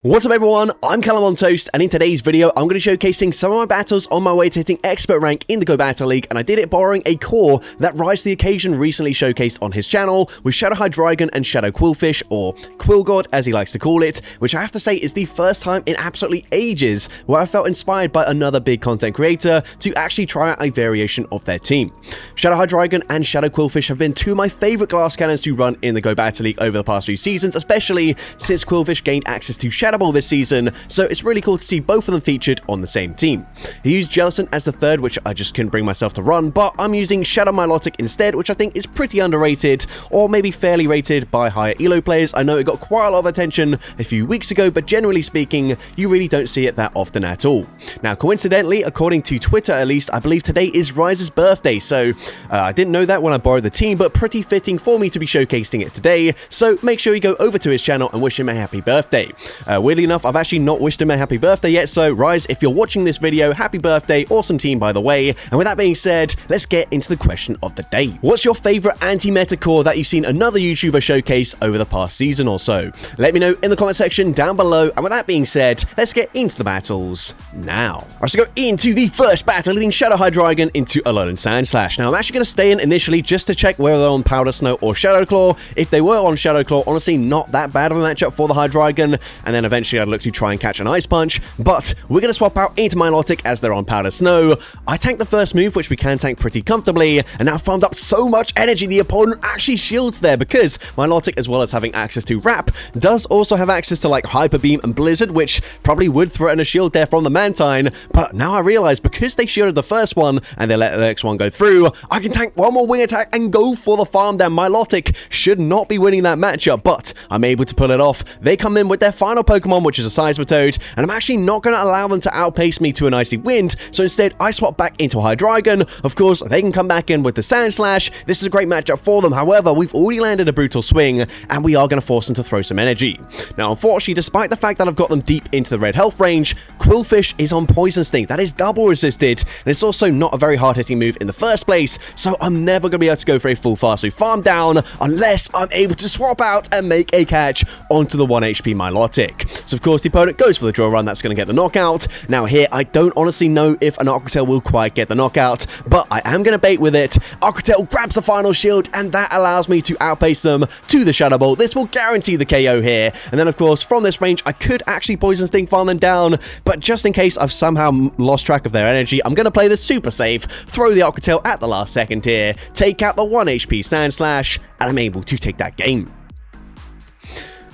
What's up everyone, I'm CallumOnToast, and in today's video I'm going to be showcasing some of my battles on my way to hitting expert rank in the Go Battle League, and I did it borrowing a core that Rise to the Occasion recently showcased on his channel with Shadow Hydreigon and Shadow Quillfish, or Quillgod as he likes to call it, which I have to say is the first time in absolutely ages where I felt inspired by another big content creator to actually try out a variation of their team. Shadow Hydreigon and Shadow Quillfish have been two of my favourite glass cannons to run in the Go Battle League over the past few seasons, especially since Quillfish gained access to Shadow Ball this season, so it's really cool to see both of them featured on the same team. He used Jellicent as the third, which I just couldn't bring myself to run, but I'm using Shadow Milotic instead, which I think is pretty underrated, or maybe fairly rated by higher elo players. I know it got quite a lot of attention a few weeks ago, but generally speaking, you really don't see it that often at all. Now, coincidentally, according to Twitter at least, I believe today is Rise's birthday, so I didn't know that when I borrowed the team, but pretty fitting for me to be showcasing it today, so make sure you go over to his channel and wish him a happy birthday. Weirdly enough, I've actually not wished him a happy birthday yet, so Rise, if you're watching this video, happy birthday, awesome team by the way. And with that being said, let's get into the question of the day. What's your favorite anti-meta core that you've seen another YouTuber showcase over the past season or so? Let me know in the comment section down below, and with that being said, let's get into the battles now. Alright, so go into the first battle, leading Shadow Hydreigon into Alolan Sandslash. Now, I'm actually going to stay in initially just to check whether they're on Powder Snow or Shadow Claw. If they were on Shadow Claw, honestly, not that bad of a matchup for the Hydreigon, and then eventually I'd look to try and catch an Ice Punch, but we're going to swap out into Milotic as they're on Powder Snow. I tanked the first move, which we can tank pretty comfortably, and now farmed up so much energy the opponent actually shields there, because Milotic, as well as having access to Wrap, does also have access to like Hyper Beam and Blizzard, which probably would threaten a shield there from the Mantine, but now I realize because they shielded the first one and they let the next one go through, I can tank one more wing attack and go for the farm down. Milotic should not be winning that matchup, but I'm able to pull it off. They come in with their final Pokemon, which is a Seismitoad, and I'm actually not going to allow them to outpace me to an Icy Wind, so instead I swap back into Hydreigon. Of course, they can come back in with the Sandslash. This is a great matchup for them. However, we've already landed a Brutal Swing, and we are going to force them to throw some energy. Now, unfortunately, despite the fact that I've got them deep into the red health range, Quillfish is on Poison Sting. That is double resisted, and it's also not a very hard-hitting move in the first place, so I'm never going to be able to go for a full fast move farm down unless I'm able to swap out and make a catch onto the 1 HP Milotic. So, of course, the opponent goes for the draw run. That's going to get the knockout. Now here, I don't honestly know if an Aqua Tail will quite get the knockout, but I am going to bait with it. Aqua Tail grabs the final shield, and that allows me to outpace them to the Shadow Ball. This will guarantee the KO here. And then, of course, from this range, I could actually Poison Sting farm them down, but just in case I've somehow lost track of their energy, I'm going to play this super safe, throw the Aqua Tail at the last second here, take out the 1 HP Sandslash, and I'm able to take that game.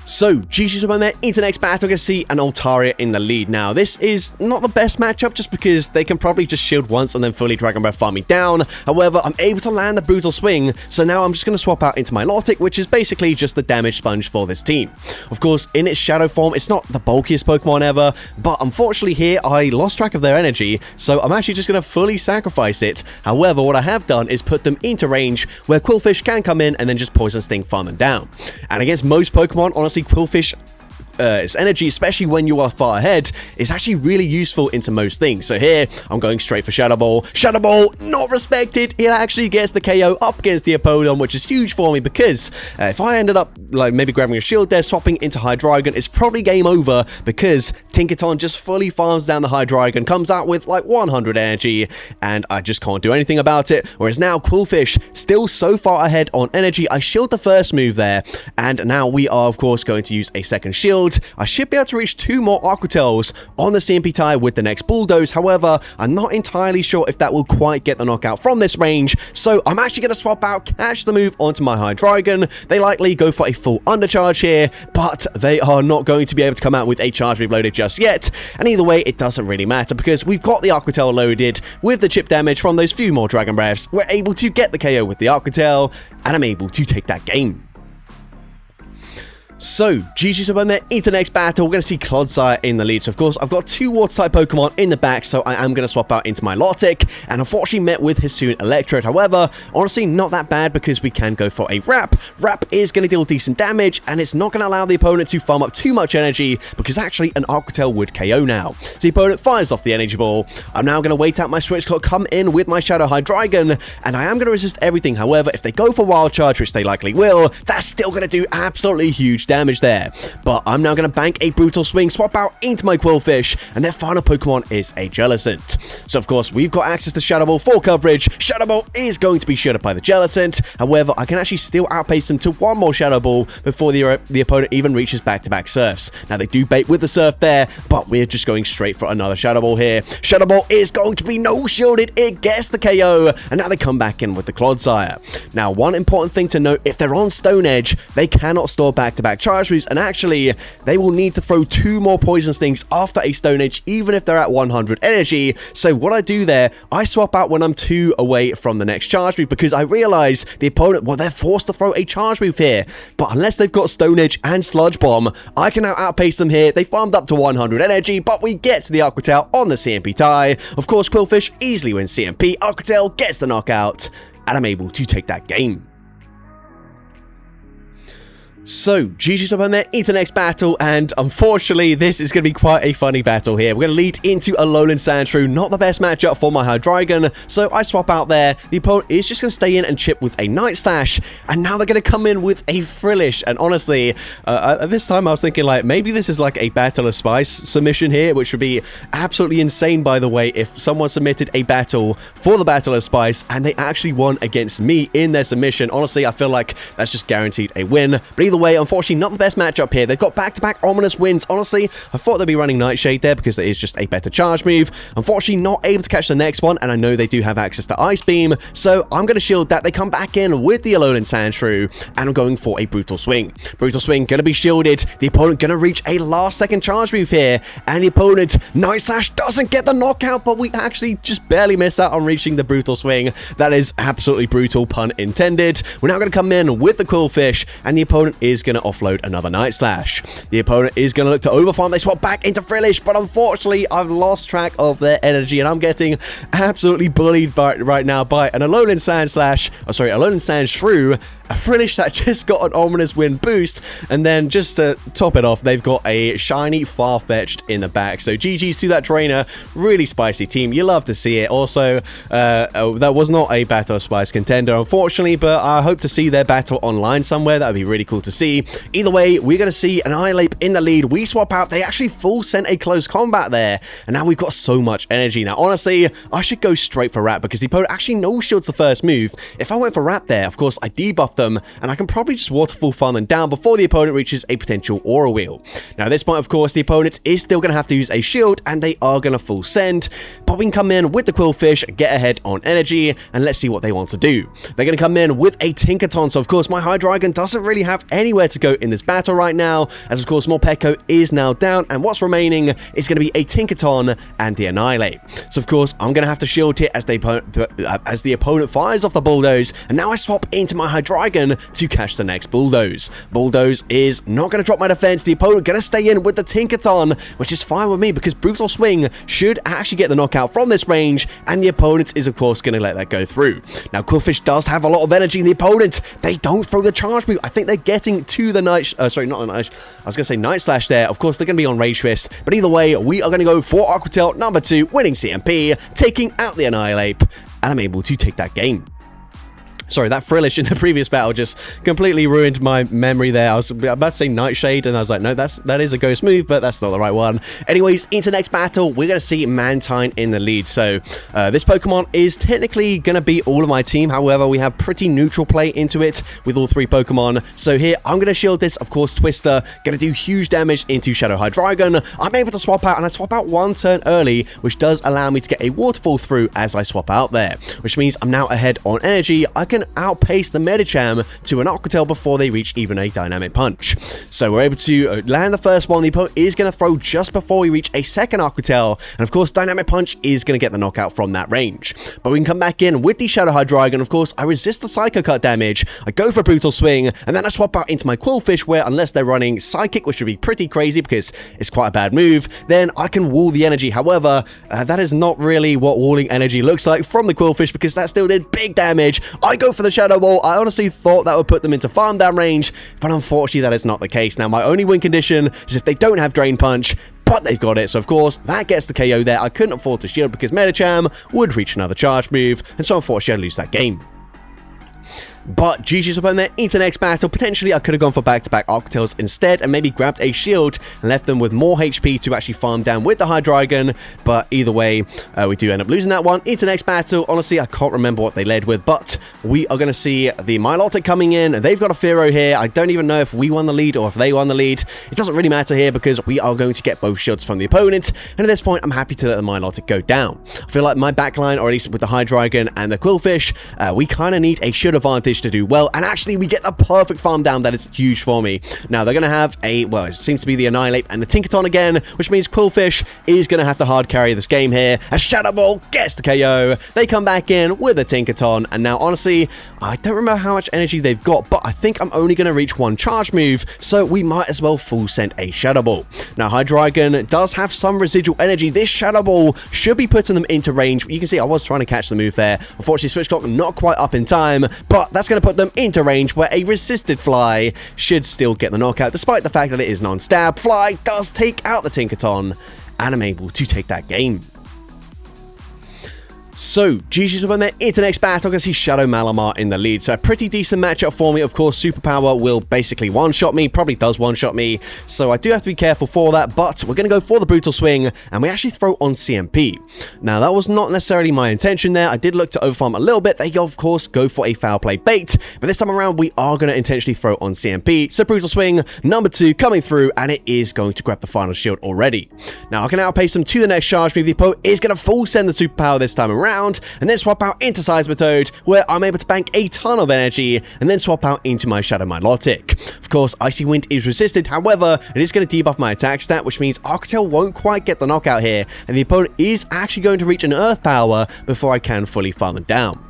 So, GG's with my mate into the next battle. We're going to see an Altaria in the lead. Now, this is not the best matchup just because they can probably just shield once and then fully Dragon Breath farm me down. However, I'm able to land the Brutal Swing, so now I'm just going to swap out into Milotic, which is basically just the damage sponge for this team. Of course, in its Shadow form, it's not the bulkiest Pokemon ever, but unfortunately here, I lost track of their energy, so I'm actually just going to fully sacrifice it. However, what I have done is put them into range where Quillfish can come in and then just Poison Sting farm them down. And against most Pokemon, honestly, Quillfish, its energy, especially when you are far ahead, is actually really useful into most things. So here, I'm going straight for Shadow Ball. Shadow Ball, not respected. It actually gets the KO up against the opponent, which is huge for me because if I ended up like maybe grabbing a shield there, swapping into Hydreigon, it's probably game over because Tinkaton just fully farms down the Hydreigon, comes out with like 100 energy, and I just can't do anything about it. Whereas now Quillfish, still so far ahead on energy, I shield the first move there, and now we are, of course, going to use a second shield. I should be able to reach 2 more Aqua Tails on the CMP tie with the next Bulldoze. However, I'm not entirely sure if that will quite get the knockout from this range, so I'm actually going to swap out, catch the move onto my Hydreigon. They likely go for a full undercharge here, but they are not going to be able to come out with a charge reloaded just yet, and either way, it doesn't really matter because we've got the Aqua Tail loaded with the chip damage from those few more Dragon Breaths. We're able to get the KO with the Aqua Tail, and I'm able to take that game. So, GG's with my into the next battle. We're going to see Clodsire in the lead. So, of course, I've got 2 Water-type Pokemon in the back, so I am going to swap out into Milotic, and unfortunately met with Hisuian Electrode. However, honestly, not that bad because we can go for a Wrap. Wrap is going to deal decent damage, and it's not going to allow the opponent to farm up too much energy because actually an Aqua Tail would KO now. So, the opponent fires off the Energy Ball. I'm now going to wait out my Switch Clock, come in with my Shadow Hydreigon, and I am going to resist everything. However, if they go for Wild Charge, which they likely will, that's still going to do absolutely huge huge damage there. But I'm now going to bank a Brutal Swing, swap out into my Quillfish, and their final Pokemon is a Jellicent. So of course, we've got access to Shadow Ball for coverage. Shadow Ball is going to be shielded by the Jellicent. However, I can actually still outpace them to one more Shadow Ball before the opponent even reaches back-to-back Surfs. Now, they do bait with the Surf there, but we're just going straight for another Shadow Ball here. Shadow Ball is going to be no-shielded. It gets the KO, and now they come back in with the Clodsire. Now, one important thing to note, if they're on Stone Edge, they cannot store back-to-back charge moves, and actually, they will need to throw 2 more Poison Stings after a Stone Edge, even if they're at 100 energy. So what I do there, I swap out when I'm 2 away from the next charge move, because I realize the opponent, well, they're forced to throw a charge move here. But unless they've got Stone Edge and Sludge Bomb, I can now outpace them here. They farmed up to 100 energy, but we get to the Aqua Tail on the CMP tie. Of course, Quillfish easily wins CMP. Aqua Tail gets the knockout, and I'm able to take that game. So, GG's up on there into the next battle, and unfortunately, this is going to be quite a funny battle here. We're going to lead into a Alolan Sandshrew, not the best matchup for my Hydreigon, so I swap out there. The opponent is just going to stay in and chip with a Night Slash, and now they're going to come in with a Frillish, and honestly, at this time I was thinking, like, maybe this is like a Battle of Spice submission here, which would be absolutely insane, by the way, if someone submitted a battle for the Battle of Spice, and they actually won against me in their submission. Honestly, I feel like that's just guaranteed a win, but either way, unfortunately, not the best matchup here. They've got back-to-back ominous wins. Honestly, I thought they'd be running Nightshade there because it is just a better charge move. Unfortunately, not able to catch the next one, and I know they do have access to Ice Beam, so I'm going to shield that. They come back in with the Alolan Sandshrew, and I'm going for a Brutal Swing. Brutal Swing going to be shielded. The opponent going to reach a last-second charge move here, and the opponent, Night Slash, doesn't get the knockout, but we actually just barely miss out on reaching the Brutal Swing. That is absolutely brutal, pun intended. We're now going to come in with the Quillfish, and the opponent is going to offload another Night Slash. The opponent is going to look to overfarm. They swap back into Frillish, but unfortunately, I've lost track of their energy, and I'm getting absolutely bullied right now by an Alolan Sandshrew, a Frillish that just got an ominous wind boost, and then just to top it off, they've got a shiny Farfetch'd in the back. So GG's to that trainer. Really spicy team. You love to see it. Also, that was not a Battle of Spice contender, unfortunately, but I hope to see their battle online somewhere. That would be really cool to see. Either way, we're going to see an Annihilape in the lead. We swap out. They actually full sent a close combat there, and now we've got so much energy. Now, honestly, I should go straight for Wrap because the opponent actually no-shields the first move. If I went for Wrap there, of course, I debuff them, and I can probably just Waterfall farm them down before the opponent reaches a potential Aura Wheel. Now, at this point, of course, the opponent is still going to have to use a shield, and they are going to full send, but we can come in with the Quillfish, get ahead on energy, and let's see what they want to do. They're going to come in with a Tinkaton, so of course, my Hydreigon doesn't really have anywhere to go in this battle right now, as of course, Morpeko is now down, and what's remaining is going to be a Tinkaton and the Annihilape. So, of course, I'm going to have to shield here as the opponent fires off the Bulldoze, and now I swap into my Hydreigon to catch the next Bulldoze. Bulldoze is not going to drop my defense. The opponent going to stay in with the Tinkaton, which is fine with me because Brutal Swing should actually get the knockout from this range, and the opponent is, of course, going to let that go through. Now, Quillfish does have a lot of energy. The opponent, they don't throw the charge move. I think they're getting to the Night Slash there. Of course, they're going to be on Rage Fist, but either way, we are going to go for Aqua Tail number 2, winning CMP, taking out the Annihilape, and I'm able to take that game. Sorry, that Frillish in the previous battle just completely ruined my memory there. I was about to say Nightshade, and I was like, no, that is a ghost move, but that's not the right one. Anyways, into the next battle, we're going to see Mantine in the lead. So, this Pokemon is technically going to be all of my team. However, we have pretty neutral play into it with all 3 Pokemon. So here, I'm going to shield this, of course, Twister. Going to do huge damage into Shadow Hydreigon. I'm able to swap out, and I swap out 1 turn early, which does allow me to get a Waterfall through as I swap out there, which means I'm now ahead on energy. I can outpace the Medicham to an Aqua Tail before they reach even a Dynamic Punch. So we're able to land the first one. The opponent is going to throw just before we reach a second Aqua Tail, and of course Dynamic Punch is going to get the knockout from that range. But we can come back in with the Shadow Hydreigon. Of course, I resist the Psycho Cut damage. I go for Brutal Swing, and then I swap out into my Quillfish, where unless they're running Psychic, which would be pretty crazy because it's quite a bad move, then I can wall the energy. However, that is not really what walling energy looks like from the Quillfish, because that still did big damage. I go for the Shadow Ball. I honestly thought that would put them into farm down range, but unfortunately that is not the case. Now, my only win condition is if they don't have Drain Punch, but they've got it, so of course that gets the KO there. I couldn't afford to shield because Medicham would reach another charge move, and so unfortunately I lose that game. But GG's upon there into the next battle. Potentially I could have gone for back-to-back Aqua Tails instead and maybe grabbed a shield and left them with more HP to actually farm down with the Hydreigon. But either way, we do end up losing that one. Into the next battle. Honestly, I can't remember what they led with, but we are going to see the Milotic coming in. They've got a Fearow here. I don't even know if we won the lead or if they won the lead. It doesn't really matter here because we are going to get both shields from the opponent. And at this point, I'm happy to let the Milotic go down. I feel like my backline, or at least with the Hydreigon and the Quillfish, we kind of need a shield advantage to do well. And actually, we get the perfect farm down. That is huge for me. Now, they're going to have a, well, it seems to be the Annihilate and the Tinkaton again, which means Quillfish is going to have to hard carry this game here. As Shadow Ball gets the KO. They come back in with a Tinkaton. And now, honestly, I don't remember how much energy they've got, but I think I'm only going to reach one charge move, so we might as well full send a Shadow Ball. Now, Hydreigon does have some residual energy. This Shadow Ball should be putting them into range. You can see I was trying to catch the move there. Unfortunately, Switch Clock not quite up in time, but that's going to put them into range where a resisted Fly should still get the knockout, despite the fact that it is non-stab. Fly does take out the Tinkaton, and I'm able to take that game. So, GG's when they're into the next battle. I can see Shadow Malamar in the lead. So, a pretty decent matchup for me. Of course, Superpower will basically one-shot me. Probably does one-shot me. So, I do have to be careful for that. But we're going to go for the Brutal Swing. And we actually throw on CMP. Now, that was not necessarily my intention there. I did look to overfarm a little bit. They, of course, go for a Foul Play bait. But this time around, we are going to intentionally throw on CMP. So, Brutal Swing, number 2, coming through. And it is going to grab the final shield already. Now, I can outpace them to the next charge move. The opponent is going to full send the Superpower this time around. And then swap out into Seismitoad, where I'm able to bank a ton of energy, and then swap out into my Shadow Milotic. Of course, Icy Wind is resisted, however, it is going to debuff my attack stat, which means Aqua Tail won't quite get the knockout here, and the opponent is actually going to reach an Earth Power before I can fully farm them down.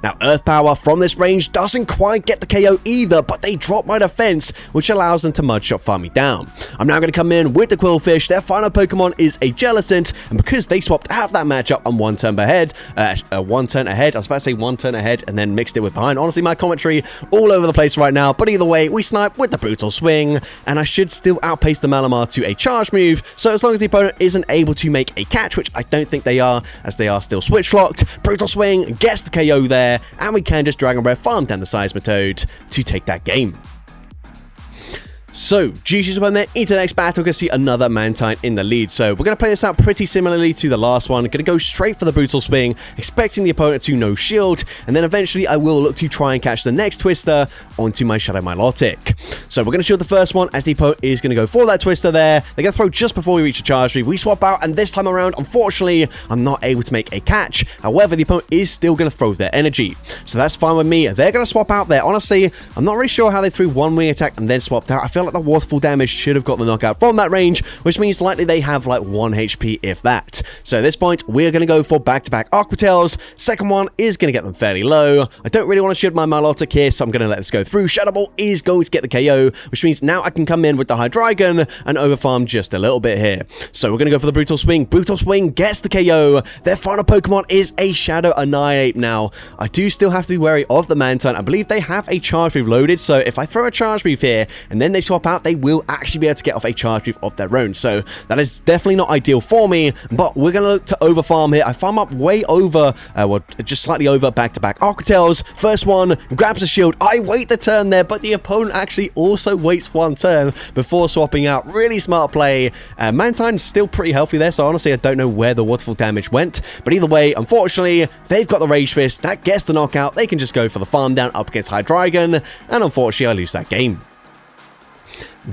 Now, Earth Power from this range doesn't quite get the KO either, but they drop my defense, which allows them to Mudshot farm me down. I'm now going to come in with the Quillfish. Their final Pokemon is a Jellicent, and because they swapped out of that matchup, I'm one turn ahead. I was about to say one turn ahead, and then mixed it with behind. Honestly, my commentary all over the place right now, but either way, we snipe with the Brutal Swing, and I should still outpace the Malamar to a charge move, so as long as the opponent isn't able to make a catch, which I don't think they are, as they are still switch locked, Brutal Swing gets the KO there, and we can just Dragon Breath farm down the Seismitoad to take that game. So, GG's when they're into the next battle, we're going to see another Mantine in the lead. So, we're going to play this out pretty similarly to the last one. Going to go straight for the Brutal Swing, expecting the opponent to no shield, and then eventually I will look to try and catch the next Twister onto my Shadow Milotic. So, we're going to shield the first one as the opponent is going to go for that Twister there. They're going to throw just before we reach a charge move. We swap out, and this time around, unfortunately, I'm not able to make a catch. However, the opponent is still going to throw their energy. So, that's fine with me. They're going to swap out there. Honestly, I'm not really sure how they threw one wing attack and then swapped out. I feel like the waterfall damage should have got the knockout from that range, which means likely they have like 1 HP if that. So at this point, we're going to go for back-to-back Aqua Tails. Second one is going to get them fairly low. I don't really want to shield my Milotic here, so I'm going to let this go through. Shadow Ball is going to get the KO, which means now I can come in with the Hydreigon and overfarm just a little bit here. So we're going to go for the Brutal Swing. Brutal Swing gets the KO. Their final Pokemon is a Shadow Annihilate. Now, I do still have to be wary of the Mantine. I believe they have a charge move loaded, so if I throw a charge move here and then they swap out, they will actually be able to get off a charge move of their own. So that is definitely not ideal for me, but we're going to look to overfarm here. I farm up way over, well, just slightly over back-to-back Aqua Tails. First one grabs a shield. I wait the turn there, but the opponent actually also waits 1 turn before swapping out. Really smart play. Mantine's still pretty healthy there, so honestly, I don't know where the waterfall damage went, but either way, unfortunately, they've got the Rage Fist. That gets the knockout. They can just go for the farm down up against Hydreigon, and unfortunately, I lose that game.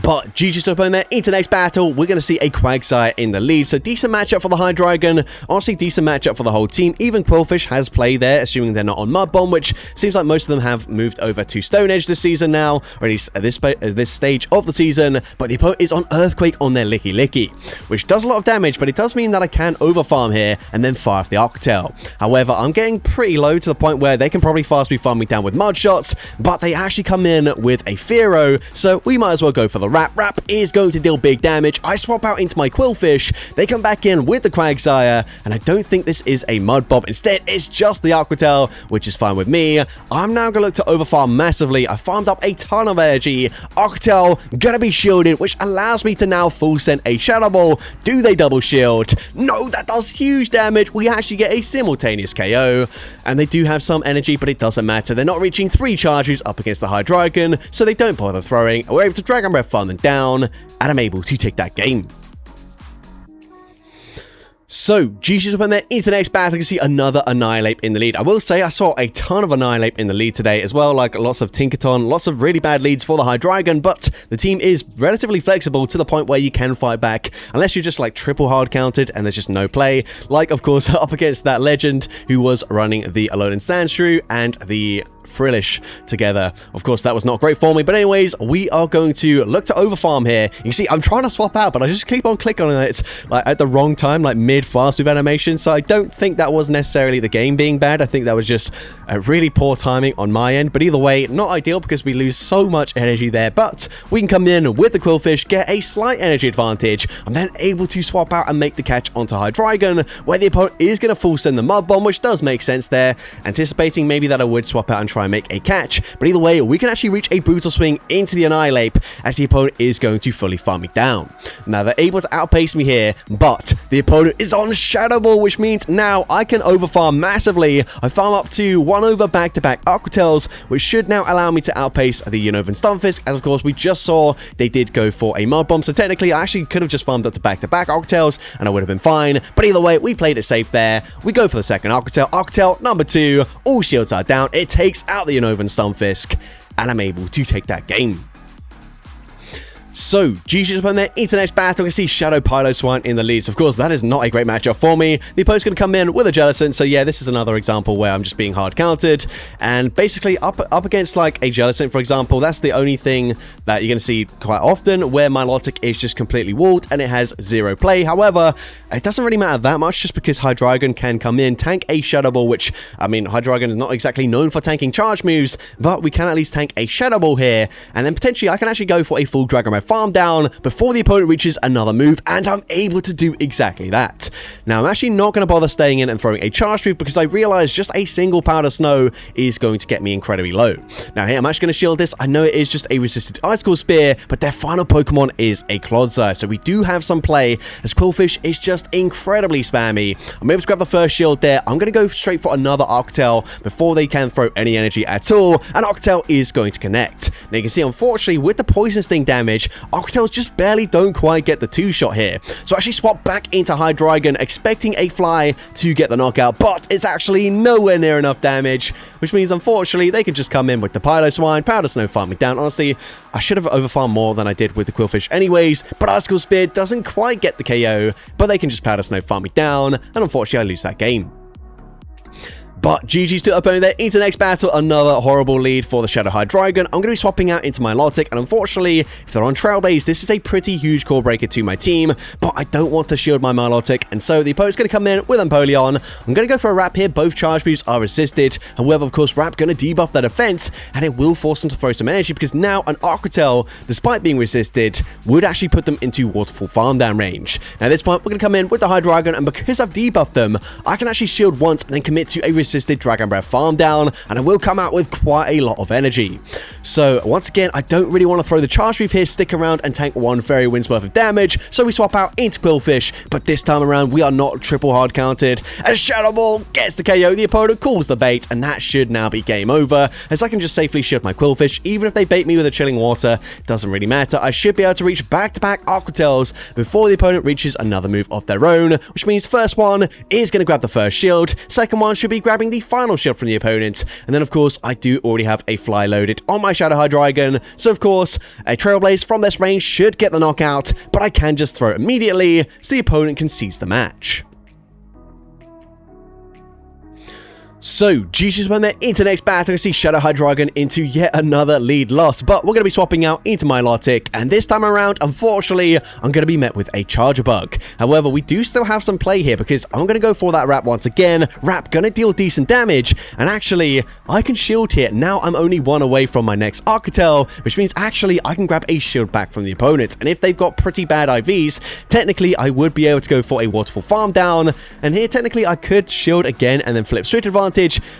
But GG's up on there. Into the next battle, we're going to see a Quagsire in the lead. So decent matchup for the Hydreigon. Honestly, decent matchup for the whole team. Even Quillfish has played there, assuming they're not on Mud Bomb, which seems like most of them have moved over to Stone Edge this season now, or at least at this stage of the season. But the opponent is on Earthquake on their Licky Licky, which does a lot of damage, but it does mean that I can overfarm here and then fire off the Aqua Tail. However, I'm getting pretty low to the point where they can probably fast me farm me down with Mud Shots, but they actually come in with a Fearow, so we might as well go for the the Wrap. Wrap is going to deal big damage. I swap out into my Quillfish. They come back in with the Quagsire, and I don't think this is a Mud Bomb. Instead, it's just the Aqua Tail, which is fine with me. I'm now going to look to overfarm massively. I farmed up a ton of energy. Aqua Tail gonna be shielded, which allows me to now full send a Shadow Ball. Do they double shield? No, that does huge damage. We actually get a simultaneous KO, and they do have some energy, but it doesn't matter. They're not reaching 3 charge moves up against the Hydreigon, so they don't bother throwing. We're able to Dragon Breath farm them down, and I'm able to take that game. So, GG's up in there into the next battle. You can see another Annihilate in the lead. I will say I saw a ton of Annihilate in the lead today as well, like lots of Tinkaton, lots of really bad leads for the Hydreigon, but the team is relatively flexible to the point where you can fight back, unless you're just like triple hard counted and there's just no play, like of course up against that legend who was running the Alolan Sandshrew and the Frillish together. Of course, that was not great for me, but anyways, we are going to look to overfarm here. You can see I'm trying to swap out, but I just keep on clicking on it like at the wrong time, like mid fast move animation, so I don't think that was necessarily the game being bad. I think that was just a really poor timing on my end, but either way, not ideal because we lose so much energy there, but we can come in with the Quillfish, get a slight energy advantage. I'm then able to swap out and make the catch onto Hydreigon, where the opponent is going to full send the Mud Bomb, which does make sense there, anticipating maybe that I would swap out and try and make a catch, but either way, we can actually reach a brutal swing into the Annihilate as the opponent is going to fully farm me down. Now, they're able to outpace me here, but the opponent is on Shadow Ball, which means now I can overfarm massively. I farm up to 1 over back-to-back Aqua Tails, which should now allow me to outpace the Unova and Stunfisk, as of course we just saw they did go for a Mud Bomb, so technically I actually could have just farmed up to back-to-back Aqua Tails and I would have been fine, but either way, we played it safe there. We go for the second Aqua Tail. Aqua Tail number 2, all shields are down. It takes out the Unova and Stunfisk, and I'm able to take that game. So, GG's up in there into the next battle. We can see Shadow Piloswine in the lead. So, of course, that is not a great matchup for me. The opponent's going to come in with a Jellicent. So, yeah, this is another example where I'm just being hard countered. And basically, up against, like, a Jellicent, for example, that's the only thing that you're going to see quite often, where Milotic is just completely walled and it has 0 play. However, it doesn't really matter that much just because Hydreigon can come in, tank a Shadow Ball, which, I mean, Hydreigon is not exactly known for tanking charge moves, but we can at least tank a Shadow Ball here. And then potentially, I can actually go for a full Dragon Breath farm down before the opponent reaches another move, and I'm able to do exactly that. Now, I'm actually not going to bother staying in and throwing a charge move because I realize just a single Powder Snow is going to get me incredibly low. Now, here, I'm actually going to shield this. I know it is just a resisted Icicle Spear, but their final Pokemon is a Clodsire, so we do have some play, as Quillfish is just incredibly spammy. I'm able to grab the first shield there. I'm going to go straight for another Octel before they can throw any energy at all, and Octel is going to connect. Now, you can see, unfortunately, with the Poison Sting damage, Octels just barely don't quite get the 2-shot here. So I actually swap back into Hydreigon, expecting a Fly to get the knockout, but it's actually nowhere near enough damage, which means, unfortunately, they can just come in with the Piloswine, Powder Snow farm me down. Honestly, I should have overfarmed more than I did with the Quillfish anyways, but Icicle Spear doesn't quite get the KO, but they can just Powder Snow farm me down, and unfortunately, I lose that game. But GG's to the opponent there into the next battle. Another horrible lead for the Shadow Hydreigon. I'm going to be swapping out into my Milotic, and unfortunately, if they're on Trailblaze, this is a pretty huge core breaker to my team, but I don't want to shield my Milotic, and so the opponent's going to come in with Empoleon. I'm going to go for a Wrap here. Both charge moves are resisted. However, of course, Wrap going to debuff their defense, and it will force them to throw some energy because now an Aqua Tail, despite being resisted, would actually put them into Waterfall farm down range. Now, at this point, we're going to come in with the Hydreigon, and because I've debuffed them, I can actually shield once and then commit to a resisted Dragon Breath farm down, and I will come out with quite a lot of energy. So once again, I don't really want to throw the charge move here, stick around and tank 1 Fairy Wind's worth of damage, so we swap out into Quillfish, but this time around we are not triple hard counted as Shadow Ball gets the KO. The opponent calls the bait, and that should now be game over, as I can just safely shield my Quillfish. Even if they bait me with a Chilling Water, doesn't really matter. I should be able to reach back-to-back Aqua Tails before the opponent reaches another move of their own, which means first one is going to grab the first shield, second one should be grabbing the final shield from the opponent, and then of course I do already have a Fly loaded on my Shadow Hydreigon, so of course a Trailblaze from this range should get the knockout, but I can just throw it immediately so the opponent can seize the match. So, GG's when they're into the next battle, I see Shadow Hydreigon into yet another lead loss, but we're going to be swapping out into Milotic, and this time around, unfortunately, I'm going to be met with a Charger Bug. However, we do still have some play here, because I'm going to go for that Wrap once again. Wrap going to deal decent damage, and actually, I can shield here. Now I'm only one away from my next Arcatel, which means actually I can grab a shield back from the opponent, and if they've got pretty bad IVs, technically I would be able to go for a Waterfall Farm down, and here technically I could shield again and then flip Switch Advantage.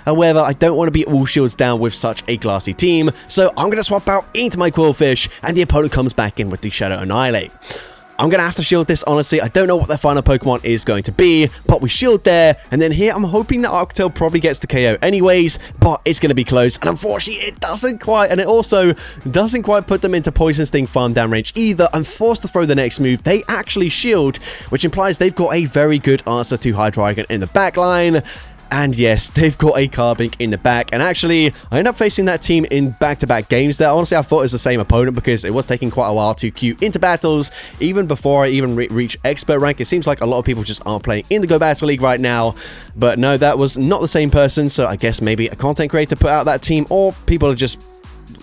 However, I don't want to be all shields down with such a Glassy team, so I'm going to swap out into my Quillfish, and the opponent comes back in with the Shadow Annihilate. I'm going to have to shield this, honestly. I don't know what their final Pokemon is going to be, but we shield there, and then here I'm hoping that Arcatel probably gets the KO anyways, but it's going to be close, and unfortunately it doesn't quite, and it also doesn't quite put them into Poison Sting farm down range either. I'm forced to throw the next move. They actually shield, which implies they've got a very good answer to Hydreigon in the back line. And yes, they've got a Carbink in the back. And actually, I ended up facing that team in back-to-back games there. Honestly, I thought it was the same opponent because it was taking quite a while to queue into battles. Even before I even reach expert rank, it seems like a lot of people just aren't playing in the Go Battle League right now. But no, that was not the same person. So I guess maybe a content creator put out that team, or people are just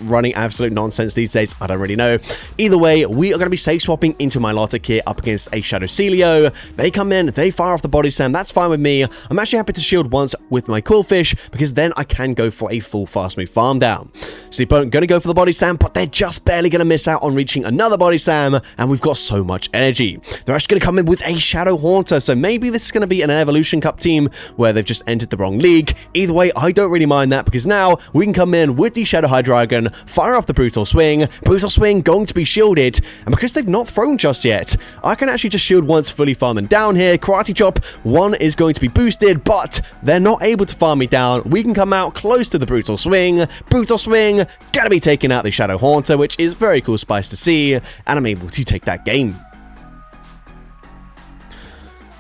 running absolute nonsense these days. I don't really know. Either way, we are going to be safe swapping into Milotic here up against a Shadow Celio. They come in, they fire off the Body Slam. That's fine with me. I'm actually happy to shield once with my Quillfish because then I can go for a full fast move farm down. So the opponent going to go for the Body Slam, but they're just barely going to miss out on reaching another Body Slam, and we've got so much energy. They're actually going to come in with a Shadow Haunter, so maybe this is going to be an Evolution Cup team where they've just entered the wrong league. Either way, I don't really mind that because now we can come in with the Shadow Hydreigon, fire off the Brutal Swing going to be shielded, and because they've not thrown just yet, I can actually just shield once, fully farm them down here. Karate Chop 1 is going to be boosted, but they're not able to farm me down. We can come out close to the Brutal Swing, gonna be taking out the Shadow Haunter, which is very cool spice to see, and I'm able to take that game.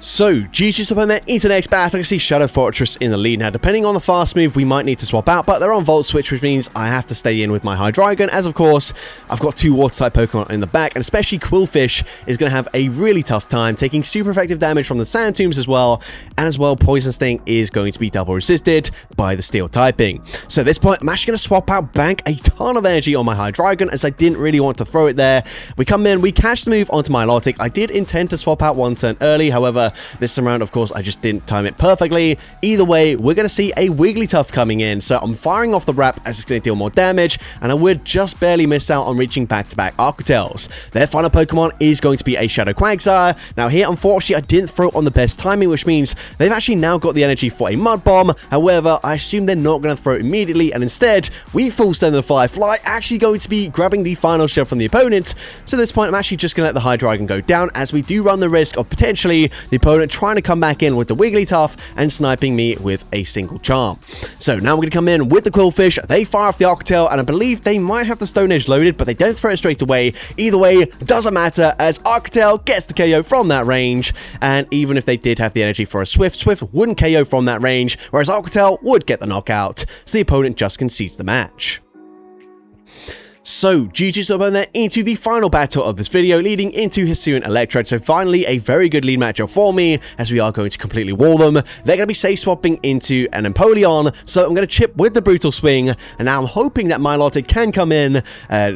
So, GG's opponent into the next battle. I can see Shadow Fortress in the lead. Now, depending on the fast move, we might need to swap out, but they're on Volt Switch, which means I have to stay in with my Hydreigon, as of course, I've got 2 Water-type Pokemon in the back, and especially Quillfish is going to have a really tough time, taking super effective damage from the Sand Tombs as well, and as well, Poison Sting is going to be double resisted by the Steel typing. So at this point, I'm actually going to swap out, bank a ton of energy on my Hydreigon, as I didn't really want to throw it there. We come in, we catch the move onto Milotic. I did intend to swap out one turn early, however, this time around, of course, I just didn't time it perfectly. Either way, we're going to see a Wigglytuff coming in, so I'm firing off the Wrap as it's going to deal more damage, and I would just barely miss out on reaching back-to-back Arcatels. Their final Pokemon is going to be a Shadow Quagsire. Now here, unfortunately, I didn't throw on the best timing, which means they've actually now got the energy for a Mud Bomb. However, I assume they're not going to throw it immediately, and instead, we full send the Fly, actually going to be grabbing the final shell from the opponent. So at this point, I'm actually just going to let the Hydreigon go down, as we do run the risk of potentially the opponent trying to come back in with the Wigglytuff and sniping me with a single charm. So now we're going to come in with the Quillfish. They fire off the Arcatel, and I believe they might have the Stone Edge loaded, but they don't throw it straight away. Either way, doesn't matter, as Arcatel gets the KO from that range, and even if they did have the energy for a Swift wouldn't KO from that range, whereas Arcatel would get the knockout, so the opponent just concedes the match. So, GG's opponent into the final battle of this video, leading into Hisuian Electrode. So finally, a very good lead matchup for me, as we are going to completely wall them. They're going to be safe swapping into an Empoleon, so I'm going to chip with the Brutal Swing, and now I'm hoping that Milotic can come in,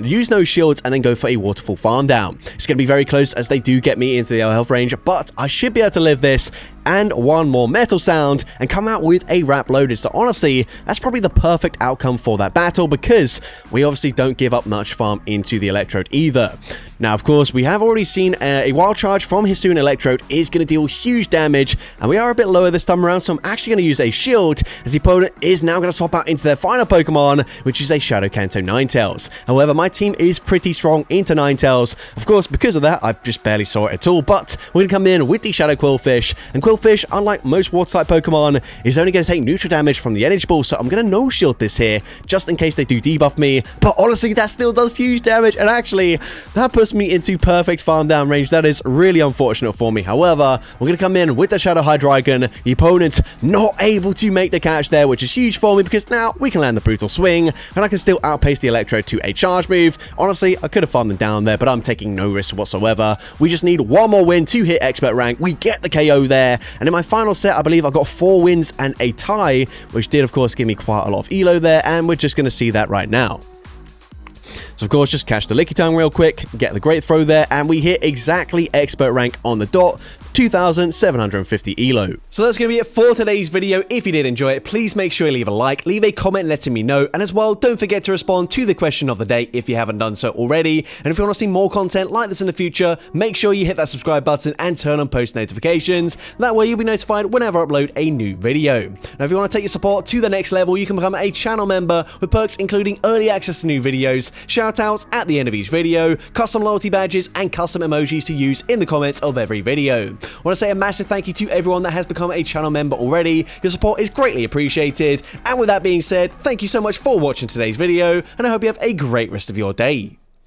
use no shields, and then go for a Waterfall Farm down. It's going to be very close, as they do get me into the health range, but I should be able to live this, and one more Metal Sound, and come out with a Wrap loaded. So honestly, that's probably the perfect outcome for that battle, because we obviously don't give up much farm into the Electrode either. Now, of course, we have already seen a Wild Charge from Hisuian Electrode is going to deal huge damage, and we are a bit lower this time around, so I'm actually going to use a Shield, as the opponent is now going to swap out into their final Pokemon, which is a Shadow Kanto Ninetales. However, my team is pretty strong into Ninetales. Of course, because of that, I just barely saw it at all, but we're going to come in with the Shadow Quillfish, and Quillfish, unlike most Water-type Pokemon, is only going to take neutral damage from the Energy Ball, so I'm going to no-shield this here, just in case they do debuff me, but honestly, that still does huge damage, and actually, that puts forced me into perfect farm down range. That is really unfortunate for me. However, we're going to come in with the Shadow Hydreigon. The opponent not able to make the catch there, which is huge for me because now we can land the Brutal Swing and I can still outpace the Electro to a charge move. Honestly, I could have farmed them down there, but I'm taking no risk whatsoever. We just need one more win to hit expert rank. We get the KO there. And in my final set, I believe I got 4 wins and a tie, which did, of course, give me quite a lot of elo there. And we're just going to see that right now. So, of course, just catch the Licky Tongue real quick, get the Great Throw there, and we hit exactly expert rank on the dot. 2,750 elo. So that's going to be it for today's video. If you did enjoy it, please make sure you leave a like, leave a comment letting me know, and as well, don't forget to respond to the question of the day if you haven't done so already. And if you want to see more content like this in the future, make sure you hit that subscribe button and turn on post notifications. That way you'll be notified whenever I upload a new video. Now, if you want to take your support to the next level, you can become a channel member with perks including early access to new videos, shoutouts at the end of each video, custom loyalty badges, and custom emojis to use in the comments of every video. I want to say a massive thank you to everyone that has become a channel member already. Your support is greatly appreciated. And with that being said, thank you so much for watching today's video, and I hope you have a great rest of your day.